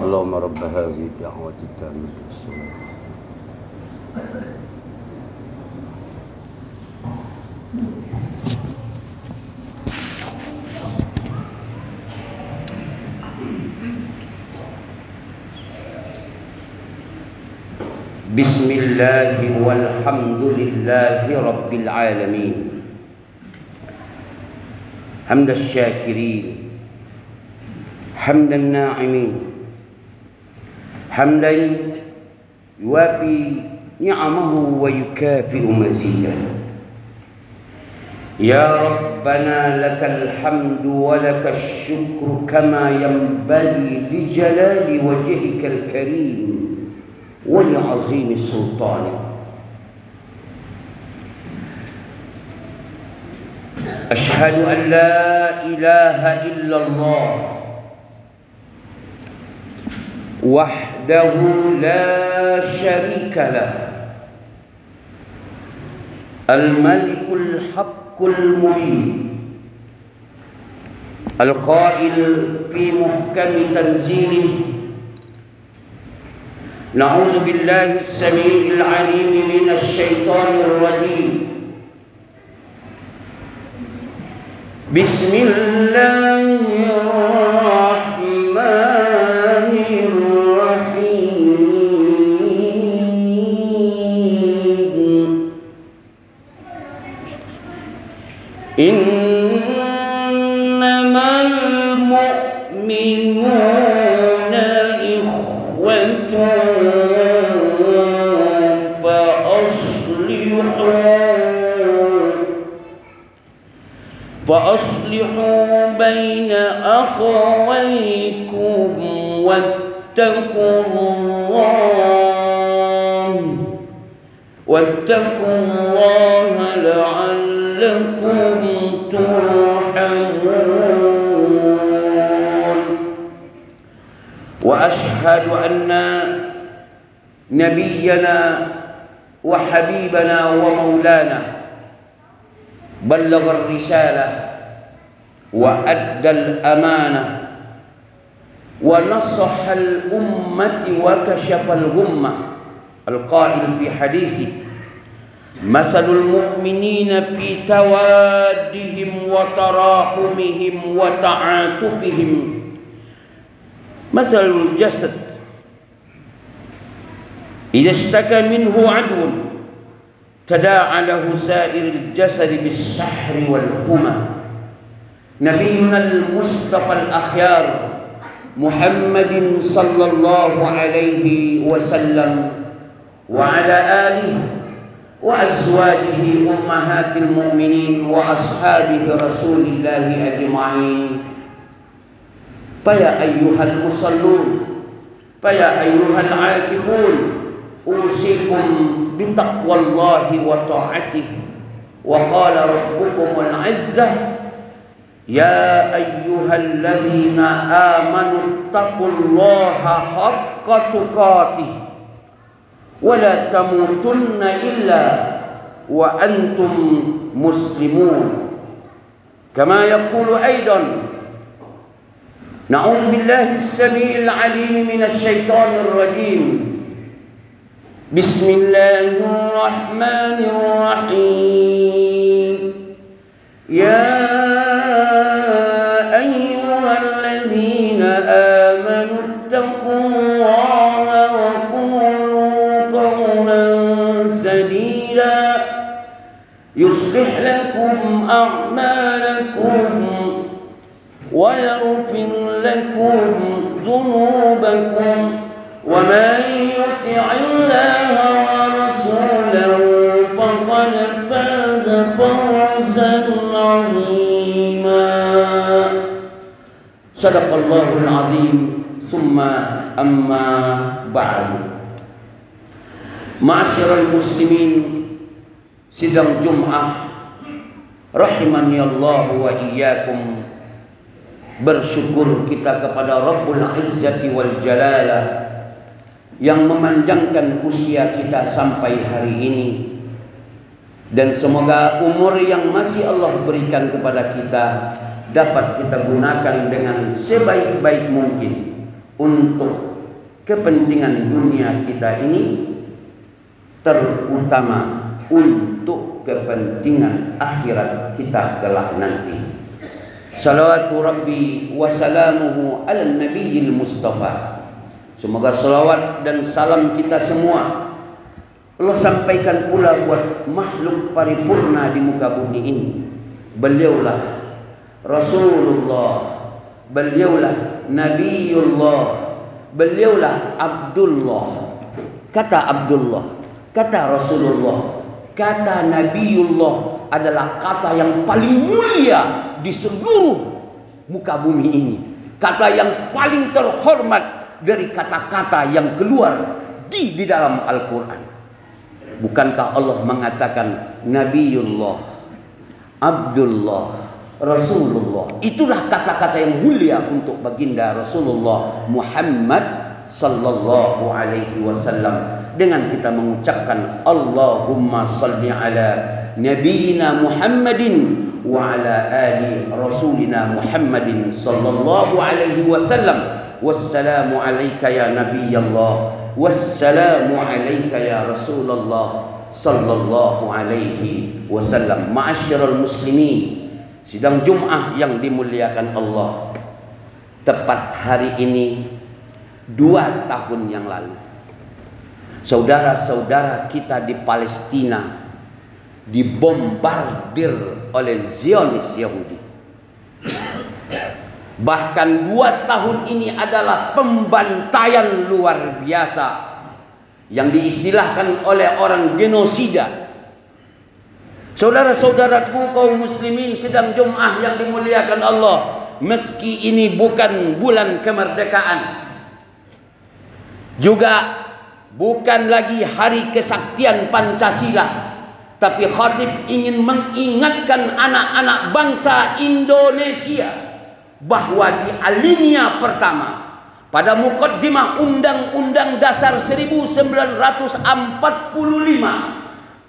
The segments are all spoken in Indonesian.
اللهم رب هذه الدعوة التامة والصلاة بسم الله والحمد لله رب العالمين حمد الشاكرين حمد الناعمين حمدا يوافي نعمه ويكافئ مزيده يا ربنا لك الحمد ولك الشكر كما ينبغي لجلال وجهك الكريم ولعظيم سلطانك أشهد أن لا إله إلا الله وحده لا شريك له الملك الحق المبين القائل في محكم تنزيله نعوذ بالله السميع العليم من الشيطان الرجيم بسم الله الرحمن الرحيم إنما المؤمنون إخوة فأصلحوا بين أخويكم واتقوا الله لعلكم ترحمون وأشهد أن نبينا وحبيبنا ومولانا بلغ الرسالة وأدى الأمانة ونصح الأمة وكشف الغمة القائل في حديثه مثل المؤمنين في توادهم وتراحمهم وتعاطفهم مثل الجسد إذا اشتكى منه عدو تداعى له سائر الجسد بالسحر والحمى نبينا المصطفى الأخيار محمد صلى الله عليه وسلم وعلى آله وأزواجه أمهات المؤمنين وأصحابه رسول الله أجمعين فيا أيها المصلون فيا أيها العاكفون أوصيكم بتقوى الله وطاعته وقال ربكم العزة يا أيها الذين آمنوا اتقوا الله حق تقاته ولا تموتن إلا وأنتم مسلمون كما يقول أيضا نعوذ بالله السميع العليم من الشيطان الرجيم بسم الله الرحمن الرحيم يا لكم أعمالكم ويغفر لكم ذنوبكم ومن يطع الله ورسوله فقد فاز فوزا عظيما. صدق الله العظيم. ثم أما بعد. Ma'asyiral muslimin, sidang Jum'ah rahimani Allah wa iyyakum. Bersyukur kita kepada Rabbul Izzati wal Jalalah yang memanjangkan usia kita sampai hari ini, dan semoga umur yang masih Allah berikan kepada kita dapat kita gunakan dengan sebaik-baik mungkin untuk kepentingan dunia kita ini, terutama untuk kepentingan akhirat kita kelak nanti. Salawatu Rabbi wa salamuhu ala nabiyil mustafa. Semoga salawat dan salam kita semua Allah sampaikan pula buat makhluk paripurna di muka bumi ini. Beliaulah Rasulullah, beliaulah Nabiullah, beliaulah Abdullah. Kata Abdullah, kata Rasulullah, kata Nabiullah adalah kata yang paling mulia di seluruh muka bumi ini. Kata yang paling terhormat dari kata-kata yang keluar di dalam Al-Quran. Bukankah Allah mengatakan Nabiullah, Abdullah, Rasulullah? Itulah kata-kata yang mulia untuk baginda Rasulullah Muhammad sallallahu alaihi wasallam. Dengan kita mengucapkan Allahumma salli ala nabiyina Muhammadin wa ala ali rasulina Muhammadin sallallahu alaihi wasallam. Wassalamu alayka ya nabiyallah, wassalamu alayka ya rasulullah sallallahu alaihi wasallam. Ma'asyiral muslimin, sidang Jum'ah yang dimuliakan Allah, tepat hari ini 2 tahun yang lalu saudara-saudara kita di Palestina dibombardir oleh Zionis Yahudi. Bahkan 2 tahun ini adalah pembantaian luar biasa yang diistilahkan oleh orang genosida. Saudara-saudaraku kaum muslimin sidang Jum'ah yang dimuliakan Allah, meski ini bukan bulan kemerdekaan, juga bukan lagi hari kesaktian Pancasila, tapi khatib ingin mengingatkan anak-anak bangsa Indonesia bahwa di alinea pertama pada mukaddimah Undang-Undang Dasar 1945,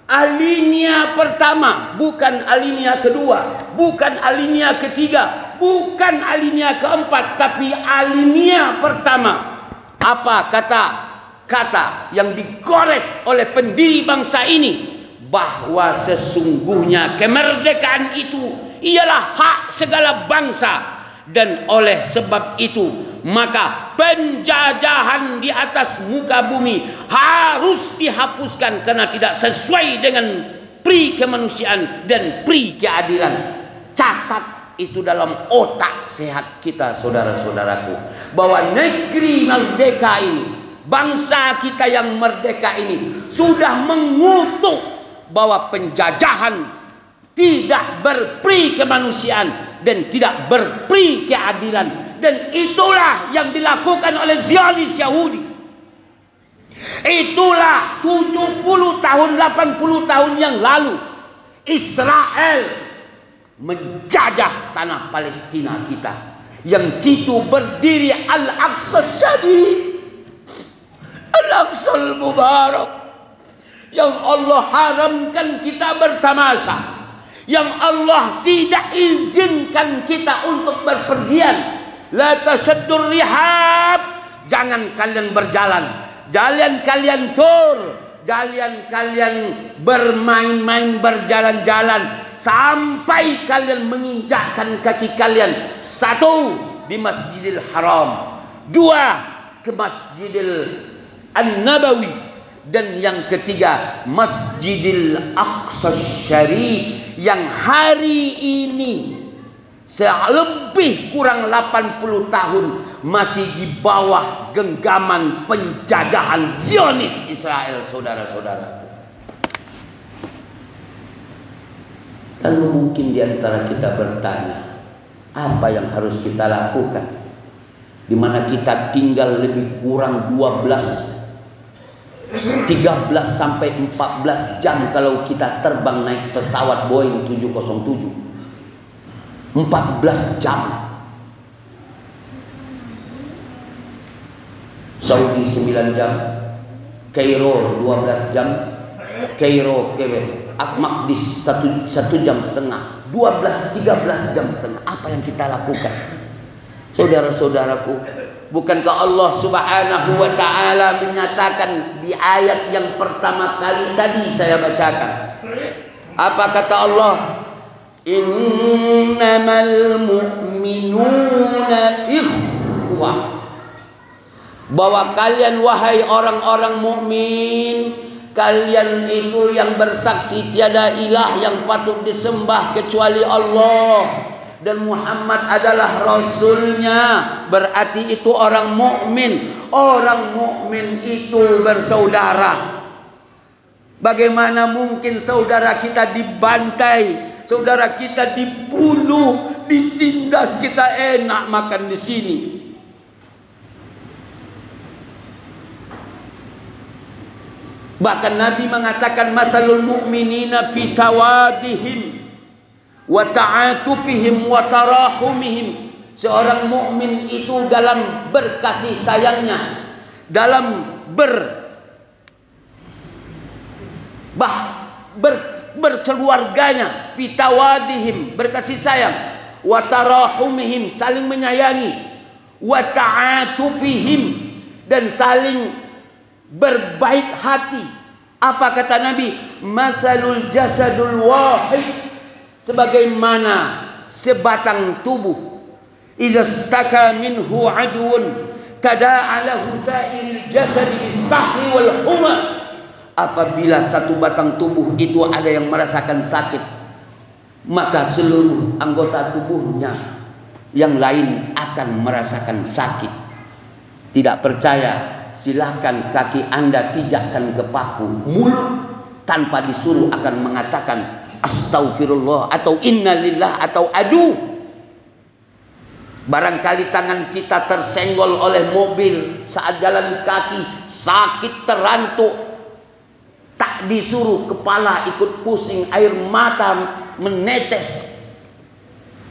alinea pertama, bukan alinea kedua, bukan alinea ketiga, bukan alinea keempat, tapi alinea pertama. Apa kata yang digores oleh pendiri bangsa ini? Bahwa sesungguhnya kemerdekaan itu ialah hak segala bangsa, dan oleh sebab itu maka penjajahan di atas muka bumi harus dihapuskan karena tidak sesuai dengan pri kemanusiaan dan pri keadilan. Catat itu dalam otak sehat kita, saudara-saudaraku, bahwa negeri merdeka ini, bangsa kita yang merdeka ini sudah mengutuk bahwa penjajahan tidak berperi kemanusiaan dan tidak berperi keadilan. Dan itulah yang dilakukan oleh Zionis Yahudi. Itulah 70 tahun 80 tahun yang lalu Israel menjajah tanah Palestina kita, yang situ berdiri Al-Aqsa Syarif, Al-Aqsal Mubarak, yang Allah haramkan kita bertamasya, yang Allah tidak izinkan kita untuk berpergian. La tasaddur rihab, jangan kalian berjalan, jangan kalian tur, jangan kalian bermain-main berjalan-jalan sampai kalian menginjakkan kaki kalian, 1 di Masjidil Haram, 2 ke Masjidil An-Nabawi, dan yang ketiga Masjidil Aqsa Syarif yang hari ini lebih kurang 80 tahun masih di bawah genggaman penjajahan Zionis Israel, saudara-saudara. Lalu mungkin di antara kita bertanya, apa yang harus kita lakukan? Di mana kita tinggal lebih kurang 13 sampai 14 jam kalau kita terbang naik pesawat Boeing 707. 14 jam. Saudi 9 jam, Kairo 12 jam, Kairo ke Al-Maqdis 1 jam setengah, 12-13 jam setengah. Apa yang kita lakukan? Saudara-saudaraku, bukankah Allah Subhanahu wa ta'ala menyatakan di ayat yang pertama kali tadi saya bacakan? Apa kata Allah? Innamal mu'minuna ikhwah. Bahwa kalian wahai orang-orang mukmin, kalian itu yang bersaksi tiada ilah yang patut disembah kecuali Allah, dan Muhammad adalah Rasulnya. Berarti itu orang mukmin. Orang mukmin itu bersaudara. Bagaimana mungkin saudara kita dibantai, saudara kita dibunuh, ditindas, kita enak makan di sini? Bahkan Nabi mengatakan masalul mu'minina fi tawadihim wa ta'atufihim wa tarahumihim. Seorang mukmin itu dalam berkasih sayangnya, dalam berkeluarganya, fi tawadihim, berkasih sayang, wa tarahumihim, saling menyayangi, wa ta'atufihim, dan saling berbaik hati. Apa kata Nabi? Masalul jasadul wahid, sebagaimana sebatang tubuh, idza staka minhu adun tada'a lahu sa'iril jasad bis-sahri wal huma. Apabila satu batang tubuh itu ada yang merasakan sakit, maka seluruh anggota tubuhnya yang lain akan merasakan sakit. Tidak percaya? Silahkan kaki Anda pijakkan ke paku. Mulut tanpa disuruh akan mengatakan astagfirullah atau innalillah atau aduh. Barangkali tangan kita tersenggol oleh mobil saat jalan kaki, sakit, terantuk, tak disuruh kepala ikut pusing, air mata menetes.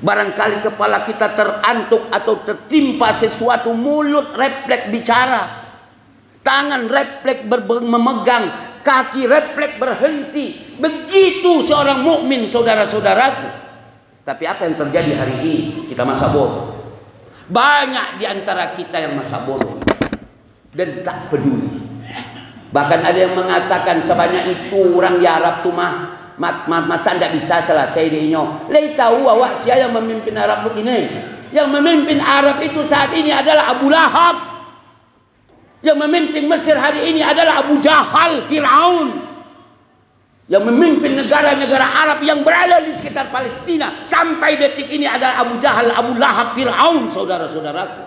Barangkali kepala kita terantuk atau tertimpa sesuatu, mulut refleks bicara, tangan refleks memegang, kaki refleks berhenti. Begitu seorang mukmin, saudara-saudaraku. Tapi apa yang terjadi hari ini? Kita masa bodoh. Banyak di antara kita yang masa bodoh dan tak peduli. Bahkan ada yang mengatakan sebanyak itu orang di Arab tu masa tidak bisa selesai dinyo. Lei tahu awak siapa yang memimpin Arab ini? Yang memimpin Arab itu saat ini adalah Abu Lahab. Yang memimpin Mesir hari ini adalah Abu Jahal, Fir'aun. Yang memimpin negara-negara Arab yang berada di sekitar Palestina sampai detik ini adalah Abu Jahal, Abu Lahab, Fir'aun, saudara-saudaraku.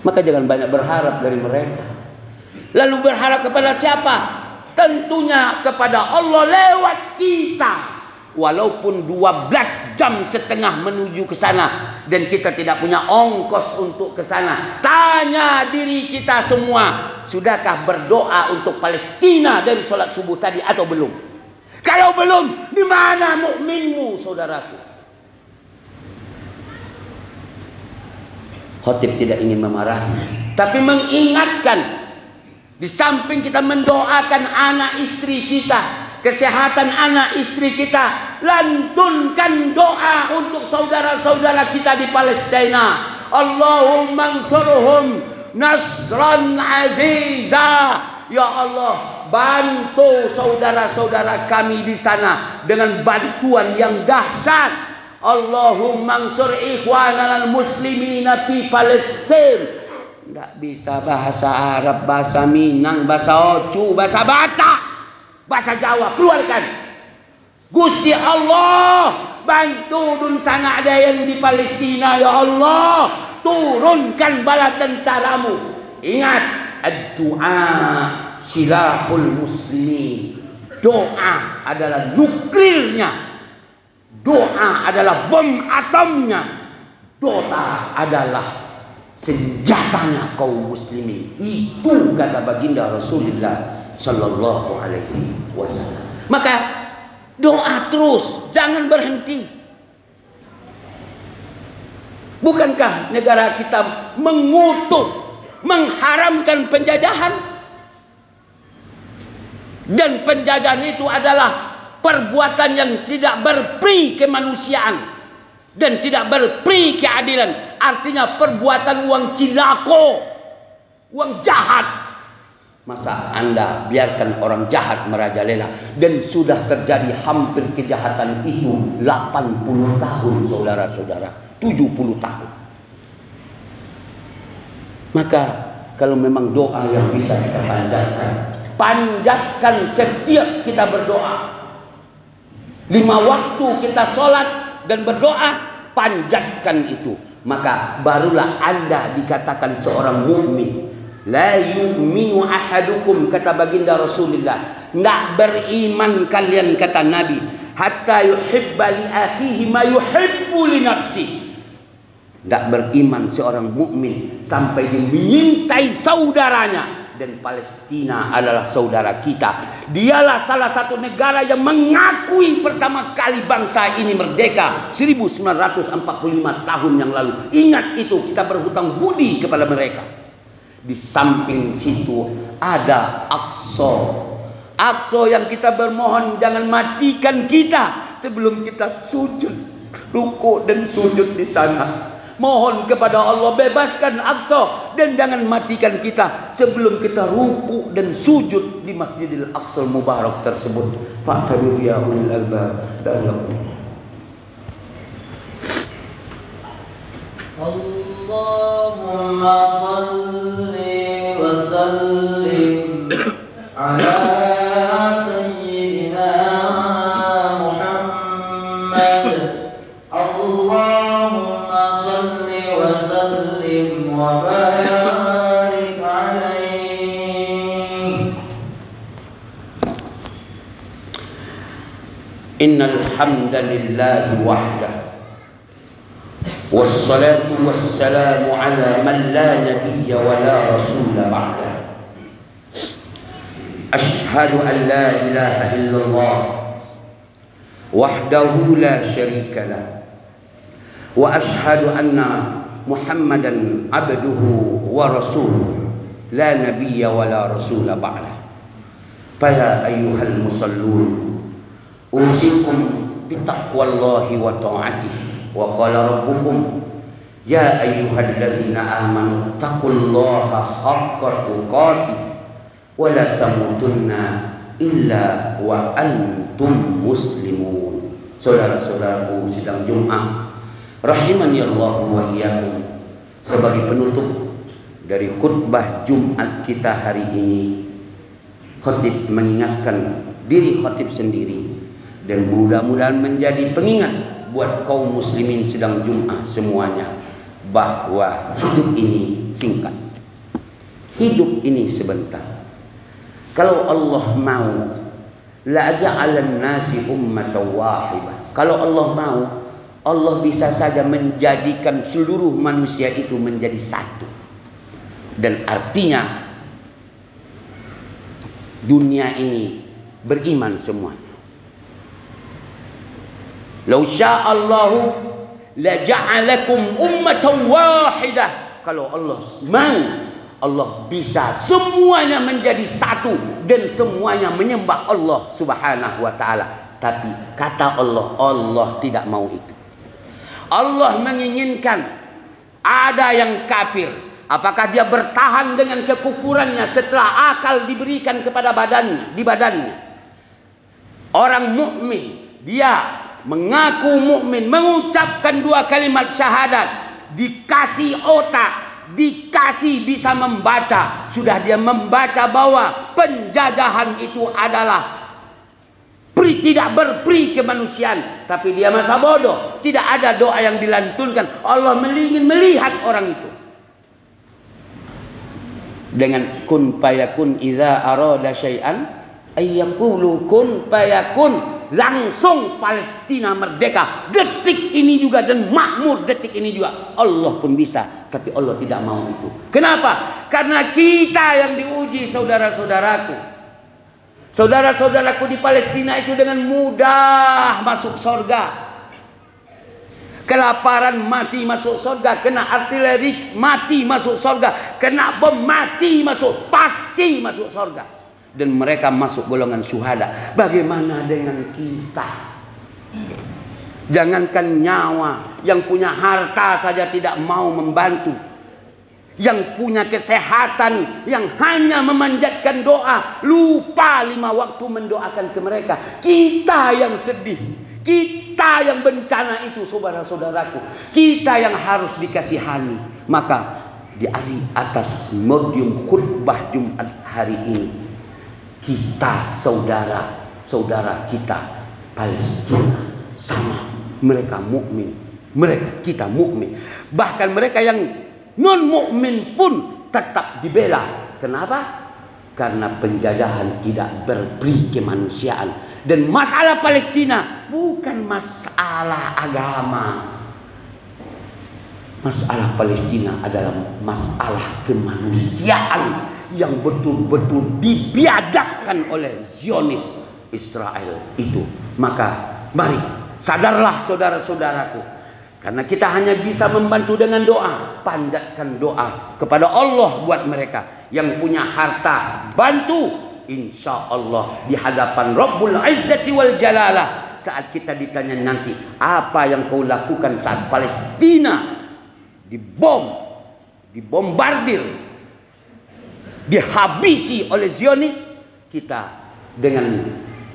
Maka jangan banyak berharap dari mereka. Lalu berharap kepada siapa? Tentunya kepada Allah lewat kita. Walaupun 12 jam setengah menuju ke sana dan kita tidak punya ongkos untuk ke sana. Tanya diri kita semua, sudahkah berdoa untuk Palestina dari sholat subuh tadi atau belum? Kalau belum, di mana mukminmu, saudaraku? Khatib tidak ingin memarahi, tapi mengingatkan. Di samping kita mendoakan anak istri kita, kesehatan anak istri kita, lantunkan doa untuk saudara-saudara kita di Palestina. Allahumma ansurhum nasran aziza. Ya Allah, bantu saudara-saudara kami di sana dengan bantuan yang dahsyat. Allahumma ansur ikhwanana al-muslimina fi Palestina. Tidak bisa bahasa Arab, bahasa Minang, bahasa Ocu, bahasa Batak, bahasa Jawa. Keluarkan. Gusti Allah, bantu dun sana ada yang di Palestina ya Allah, turunkan bala tentaramu. Ingat, ad-du'a silahul muslimin. Doa adalah nuklirnya. Doa adalah bom atomnya. Doa adalah senjatanya kaum muslimin. Itu kata baginda Rasulullah sallallahu alaihi wasallam. Maka doa terus, jangan berhenti. Bukankah negara kita mengutuk, mengharamkan penjajahan? Dan penjajahan itu adalah perbuatan yang tidak berperi kemanusiaan dan tidak berperi keadilan. Artinya perbuatan uang cilako, uang jahat. Masa Anda biarkan orang jahat merajalela, dan sudah terjadi hampir kejahatan itu 80 tahun saudara-saudara, 70 tahun. Maka kalau memang doa yang bisa kita panjatkan setiap kita berdoa. 5 waktu kita sholat dan berdoa, panjatkan itu. Maka barulah Anda dikatakan seorang mukmin. La yu'minu ahadukum, kata baginda Rasulullah, tidak beriman kalian, kata Nabi, hatta yuhibba li akhihi ma yuhibbu li nafsi. Tidak beriman seorang mukmin sampai dia menyintai saudaranya. Dan Palestina adalah saudara kita. Dialah salah satu negara yang mengakui pertama kali bangsa ini merdeka 1945 tahun yang lalu. Ingat itu, kita berhutang budi kepada mereka. Di samping situ ada Aqsa. Aqsa yang kita bermohon jangan matikan kita sebelum kita sujud, rukuk dan sujud di sana. Mohon kepada Allah, bebaskan Aqsa dan jangan matikan kita sebelum kita rukuk dan sujud di Masjidil Aqsa Mubarak tersebut. Fa'tabiru ya ulil albab. Allahumma salli wa sallim ala sayyidina Muhammad. Allahumma salli wa sallim wa barik alaihi. Innal hamdalillahi wahdah. Wassalatu wassalamu ala man la nabiyya wa la rasula ba'dah. Ashhadu an la ilaha illallah wahdahu la syarika lah. Wa ashhadu anna Muhammadan abduhu wa rasuluh la nabiyya wa la rasula ba'dah. Faya ayyuhal musallun, usikum bitaqwallahi wa ta'atihi. Wa qala rabbukum ya ayyuhallazina amanu taqullaha haqqa tuqatih wa la tamutunna illa wa antum muslimun. Saudara-saudaraku sidang Jumat rahimani Allah wa iyyakum, sebagai penutup dari khutbah Jumat kita hari ini, khatib mengingatkan diri khatib sendiri dan mudah-mudahan menjadi pengingat buat kaum muslimin sedang Jumat semuanya, bahwa hidup ini singkat, hidup ini sebentar. Kalau Allah mau, la ja'alan nasi ummatan wahidah. Kalau Allah mau, Allah bisa saja menjadikan seluruh manusia itu menjadi satu. Dan artinya dunia ini beriman semuanya. Lau sya'allahu la ja'alakum ummatan wahidah. Kalau Allah mau, Allah bisa semuanya menjadi satu dan semuanya menyembah Allah Subhanahu wa taala. Tapi kata Allah, Allah tidak mau itu. Allah menginginkan ada yang kafir. Apakah dia bertahan dengan kekufurannya setelah akal diberikan kepada di badannya? Orang mukmin, dia mengaku mukmin, mengucapkan 2 kalimat syahadat, dikasih otak, dikasih bisa membaca. Sudah dia membaca bahwa penjajahan itu adalah tidak berperi kemanusiaan, tapi dia masa bodoh. Tidak ada doa yang dilantunkan. Allah ingin melihat orang itu. Dengan kun fayakun idza arada syai'an ayyaqulu kun fayakun. Langsung Palestina merdeka. Detik ini juga dan makmur detik ini juga. Allah pun bisa, tapi Allah tidak mau itu. Kenapa? Karena kita yang diuji, saudara-saudaraku. Saudara-saudaraku di Palestina itu dengan mudah masuk surga. Kelaparan mati masuk surga, kena artileri mati masuk surga, kena bom mati masuk, pasti masuk surga. Dan mereka masuk golongan syuhada. Bagaimana dengan kita? Jangankan nyawa, yang punya harta saja tidak mau membantu. Yang punya kesehatan, yang hanya memanjatkan doa, lupa 5 waktu mendoakan ke mereka. Kita yang sedih, kita yang bencana itu, saudara-saudaraku. Kita yang harus dikasihani. Maka di atas medium khutbah Jumat hari ini, kita saudara kita Palestina sama, mereka mukmin, kita mukmin. Bahkan mereka yang non mukmin pun tetap dibela. Kenapa? Karena penjajahan tidak berperi kemanusiaan. Dan masalah Palestina bukan masalah agama. Masalah Palestina adalah masalah kemanusiaan yang betul-betul dibiadabkan oleh Zionis Israel itu. Maka mari sadarlah saudara-saudaraku, karena kita hanya bisa membantu dengan doa. Panjatkan doa kepada Allah buat mereka yang punya harta. Bantu, insya Allah di hadapan Rabbul Izzati wal Jalalah. Saat kita ditanya nanti, apa yang kau lakukan saat Palestina dibombardir, dihabisi oleh Zionis, kita dengan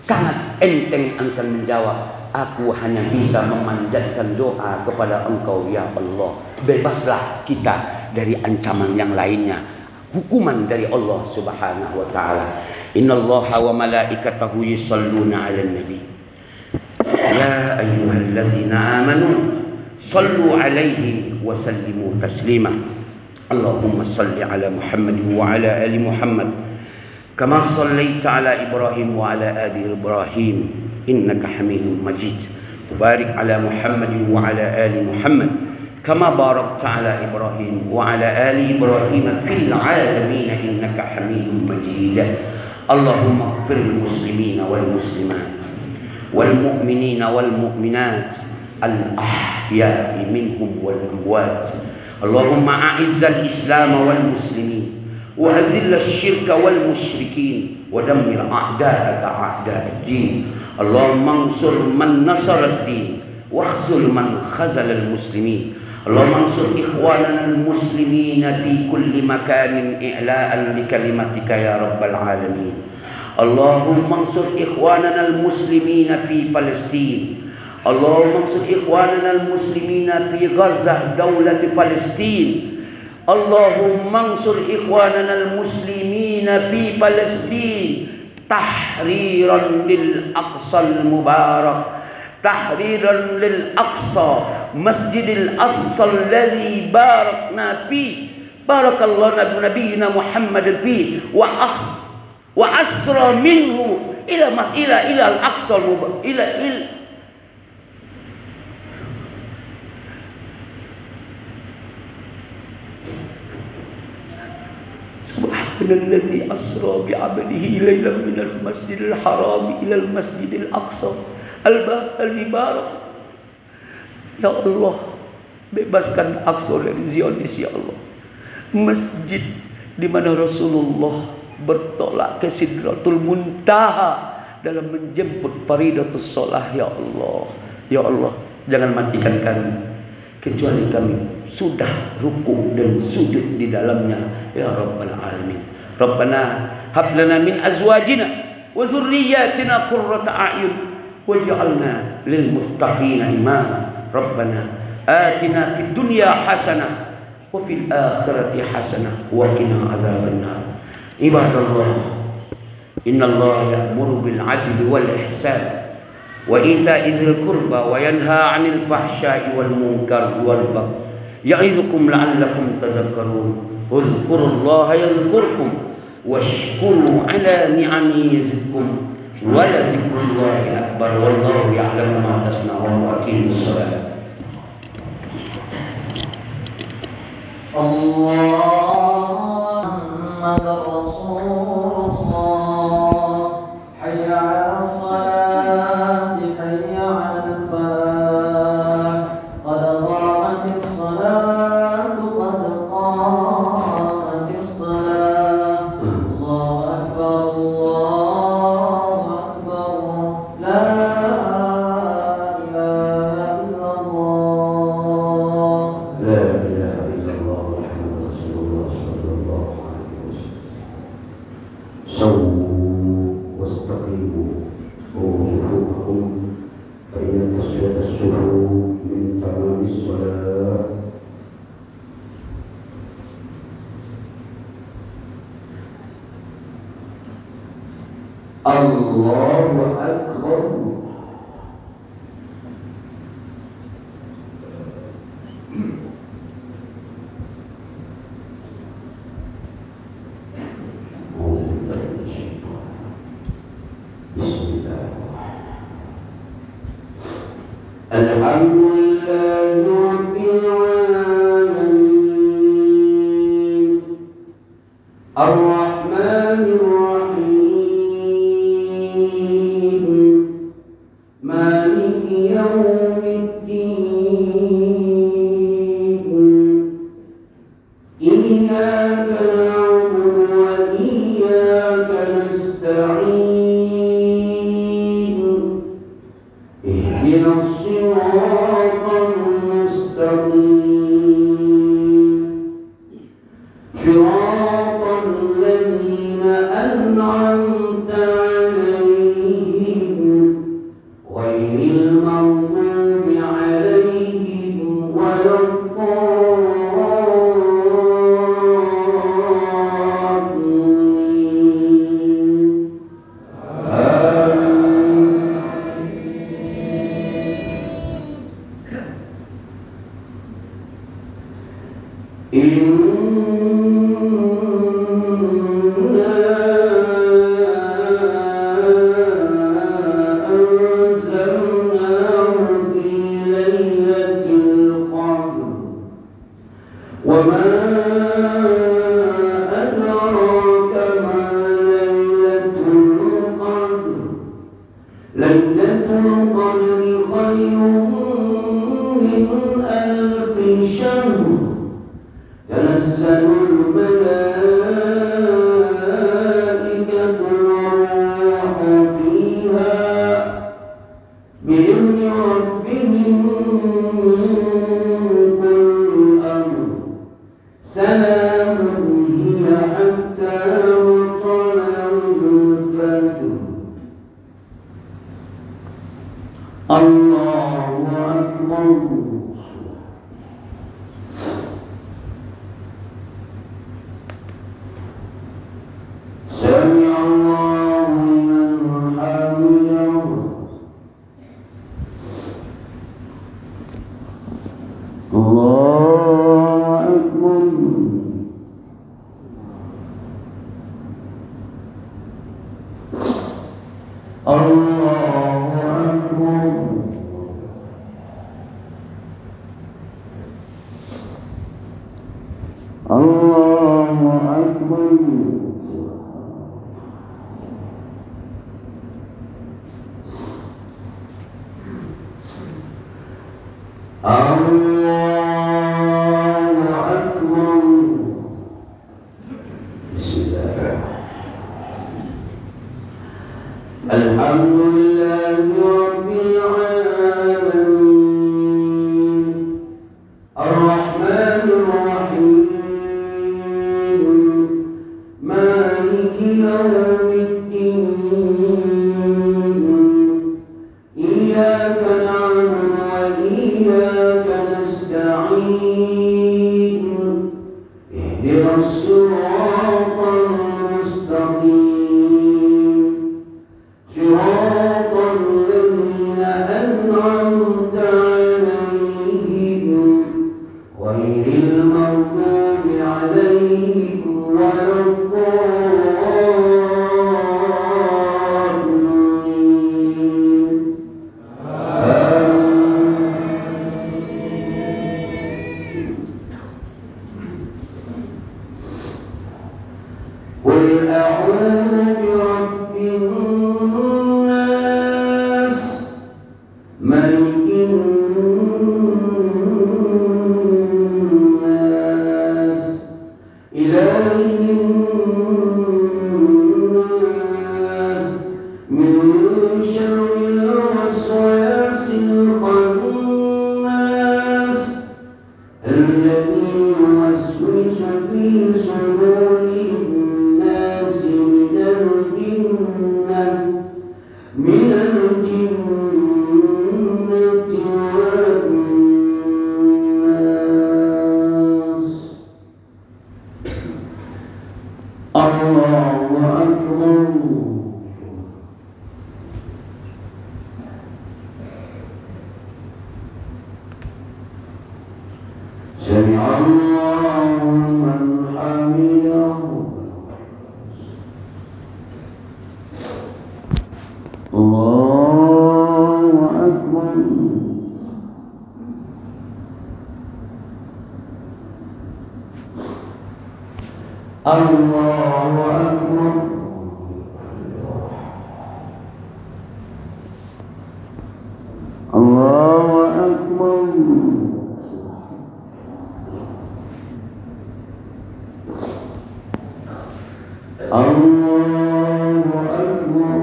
sangat enteng akan menjawab, aku hanya bisa memanjatkan doa kepada Engkau ya Allah. Bebaslah kita dari ancaman yang lainnya, hukuman dari Allah Subhanahu wa taala. Innallaha wa malaikatahu yusholluna 'alan nabi. Ya ayyuhallazina amanu shallu 'alaihi wa sallimu taslima. Allahumma salli ala Muhammad wa ala ali Muhammad kama sallaita ala Ibrahim wa ala ali Ibrahim innaka Hamidum Majid. Barik ala Muhammad wa ala ali Muhammad kama barakta ala Ibrahim wa ala ali Ibrahim fil alamin innaka Hamidum Majid. Allahumma ighfir lil muslimina wal muslimat wal mu'minina wal mu'minat al ahya'i minhum wal amwat. Allahumma a'izzal Islam wal muslimin wa adhillal syirka wal musyrikin wa dammir a'da'aka a'da'ad-din. Allahumma ansur man nasara ad-din wa khzul man khazala al-muslimin. Allahumma ansur ikhwanana al-muslimin fi kulli makanin i'la'an li kalimatika ya rabbal alamin. Allahumma ansur ikhwanana al-muslimin fi Palestin. Allahumma ansur ikhwanana al-muslimin fi Gaza daulat Palestin. Allahumma ansur ikhwanana al-muslimin fi Palestin tahriran lil Aqsa al-mubarak, tahriran lil Aqsa Masjidil Aqsa alladhi barakna fi, barakallahu nabiyyina Muhammad fi wa asra minhu ila al-Aqsa ila Subhanalladzi asra bi'abdihi laylan minal masjidil haram ilal masjidil aqsa al-barak. Ya Allah, bebaskan Aqsa dari Zionis ya Allah. Masjid di mana Rasulullah bertolak ke Sidratul Muntaha dalam menjemput faridatus shalah ya Allah. Ya Allah, jangan matikan kami kecuali kami sudah ruku dan sujud di dalamnya ya rabbal alamin. Rabbana hab lana min azwajina wa dhurriyyatina qurrata a'yun waj'alna lil muttaqina imama. Rabbana atina fid dunya hasanah wa fil akhirati hasanah wa qina azabannar. Ibadallah, Innallaha ya'muru bil 'adli wal ihsan wa ita'i dzil qurba wa yanha 'anil fahsya'i wal munkar wal baghi ya'idukum la'allakum tadhakkarun. Udhkurullaha yadhkurkum washkuru 'ala ni'amihi yazidkum wa la dzikrullahi akbar wallahu ya'lamu ma tasna'un wa aqimus shalah. Muhammad Rasulullah, hayya 'alas salati, hayya 'alal falah, qad qamatis salatu, qad qamatis salah. Allahu akbar, Allahu akbar, la ilaha illallah. La ilaha illallah Muhammadur Rasulullah sallallahu alaihi wasallam. Sawu wastaqimu wujuhukum fa inna taswiyata as-suhuf min tamamis salat. Allahu akbar. Alhamdulillahi rabbil alamin ar-rahmanir rahim maliki yawmiddin iyyaka na'budu wa iyyaka nasta'in ihdinas siratal mustaqim siratal ladzina an'amta 'alaihim ghairil maghdubi 'alaihim waladdallin. Lailatul Qadri khairun min alfi syahr. Tanazzalul malaikatu war-ruhu fiha bi'izni rabbihim min kulli amr. Salamun hiya hatta matla'il fajr. Allahu akbar. Sami Allahu liman hamidah. Allahu akbar. Allahu akbar. Allahu akbar. Allahu akbar. Bismillahirrahmanirrahim. Alhamdulillahi rabbil alamin ar-rahmanir rahim maliki yawmiddin iyyaka na'budu wa iyyaka nasta'in ihdinas siratal mustaqim أعوذ برب الناس ملك الناس إله الناس من شر الوسواس الخناس الذي يوسوس في صدور الناس من الجنة والناس. الله أكبر. سمع الله من حمده. الله أكبر. الله أكبر. الله أكبر. الله أكبر.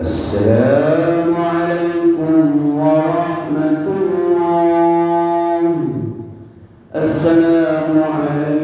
السلام عليكم ورحمة الله. السلام عليكم.